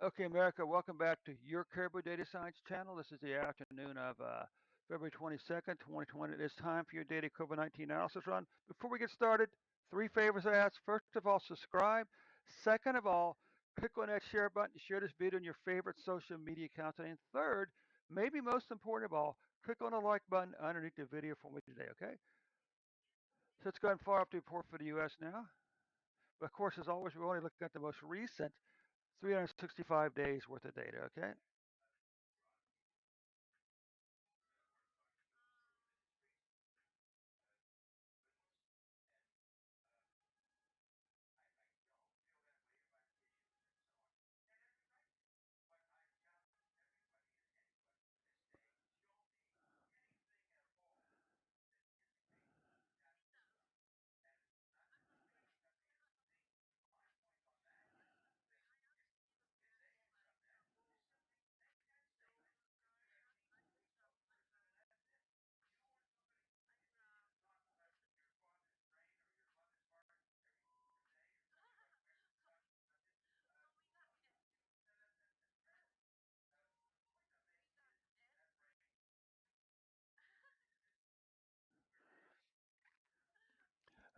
Okay, America, welcome back to your Caribou Data Science channel. This is the afternoon of February 22nd, 2020. It is time for your daily COVID-19 analysis run. Before we get started, three favors I ask. First of all, subscribe. Second of all, click on that share button to share this video on your favorite social media account. And third, maybe most important of all, click on the like button underneath the video for me today, okay? So let's go ahead and fire up the report for the U.S. now. But of course, as always, we're only looking at the most recent 365 days worth of data, okay?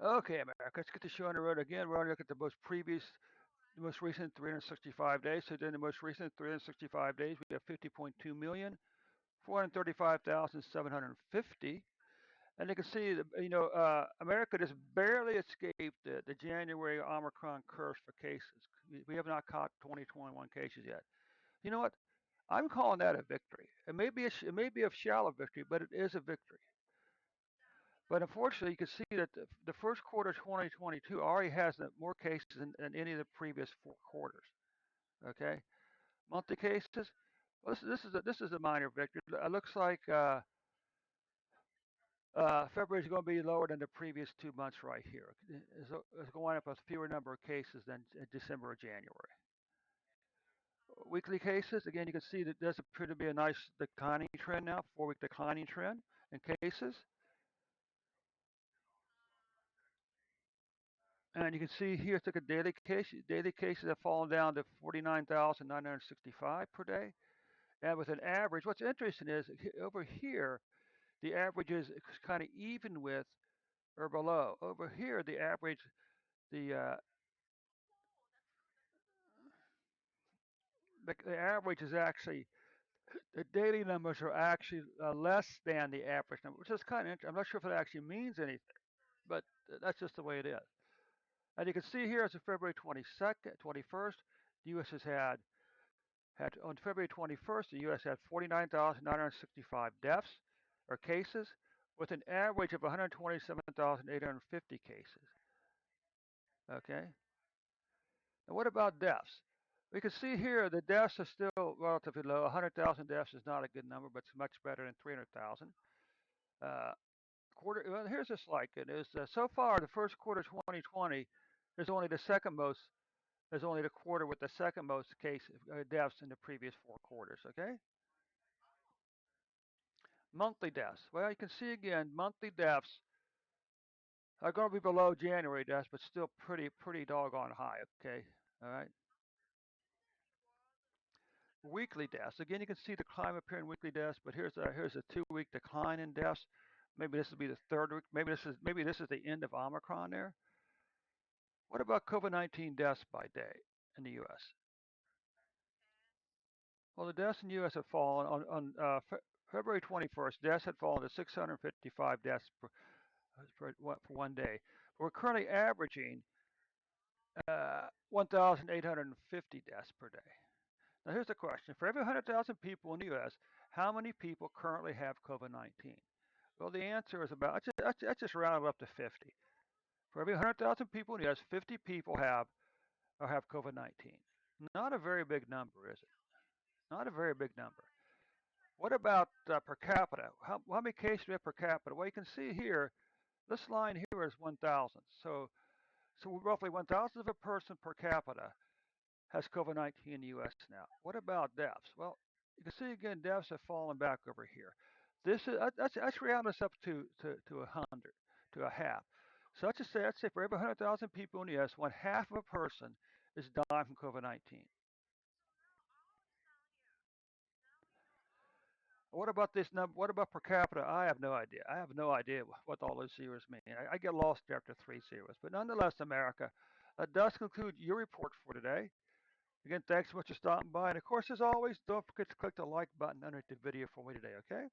Okay, America, let's get the show on the road again. We're going to look at the most recent 365 days. So during the most recent 365 days, we have 50.2 million, 435,750. And you can see, America just barely escaped the January Omicron curse for cases. We have not caught 2021 cases yet. You know what? I'm calling that a victory. It may be a shallow victory, but it is a victory. But unfortunately, you can see that the first quarter of 2022 already has more cases than any of the previous four quarters. Okay, monthly cases. Well, this is a minor victory. It looks like February is going to be lower than the previous 2 months right here. It's going up with fewer number of cases than December or January. Weekly cases, again, you can see that there's appear to be a nice declining trend now, 4 week declining trend in cases. And you can see here, it's like a daily case. Daily cases have fallen down to 49,965 per day. And with an average, what's interesting is over here, the average is kind of even with or below. Over here, the, uh, the average is actually, the daily numbers are actually less than the average number, which is kind of interesting. I'm not sure if it actually means anything, but that's just the way it is. And you can see here as of February 22nd, 21st, the U.S. had on February 21st, the U.S. had 49,965 deaths or cases, with an average of 127,850 cases. Okay. Now, what about deaths? We can see here the deaths are still relatively low. 100,000 deaths is not a good number, but it's much better than 300,000. Uh, well, here's just like it is. So far, the first quarter of 2020 is only the second most. Is only the quarter with the second most deaths in the previous four quarters. Okay. Monthly deaths. Well, you can see again, monthly deaths are going to be below January deaths, but still pretty doggone high. Okay. All right. Weekly deaths. Again, you can see the climb up here in weekly deaths, but here's a 2 week decline in deaths. Maybe this will be the third week. Maybe this is the end of Omicron there. What about COVID-19 deaths by day in the U.S.? Well, the deaths in the U.S. have fallen on February 21st. Deaths had fallen to 655 deaths for one day. We're currently averaging 1,850 deaths per day. Now, here's the question. For every 100,000 people in the U.S., how many people currently have COVID-19? Well, the answer is let's just round it up to 50. For every 100,000 people in the U.S., 50 people have COVID-19. Not a very big number, is it? Not a very big number. What about per capita? How many cases do we have per capita? Well, you can see here, this line here is 1,000. So roughly 1,000 of a person per capita has COVID-19 in the U.S. now. What about deaths? Well, you can see again, deaths have fallen back over here. That's round us up to 100, to a half. So let's say for every 100,000 people in the U.S., one half of a person is dying from COVID-19. What about this number? What about per capita? I have no idea. I have no idea what all those zeros mean. I get lost after three zeros. But nonetheless, America, that does conclude your report for today. Again, thanks so much for stopping by. And of course, as always, don't forget to click the like button underneath the video for me today, okay?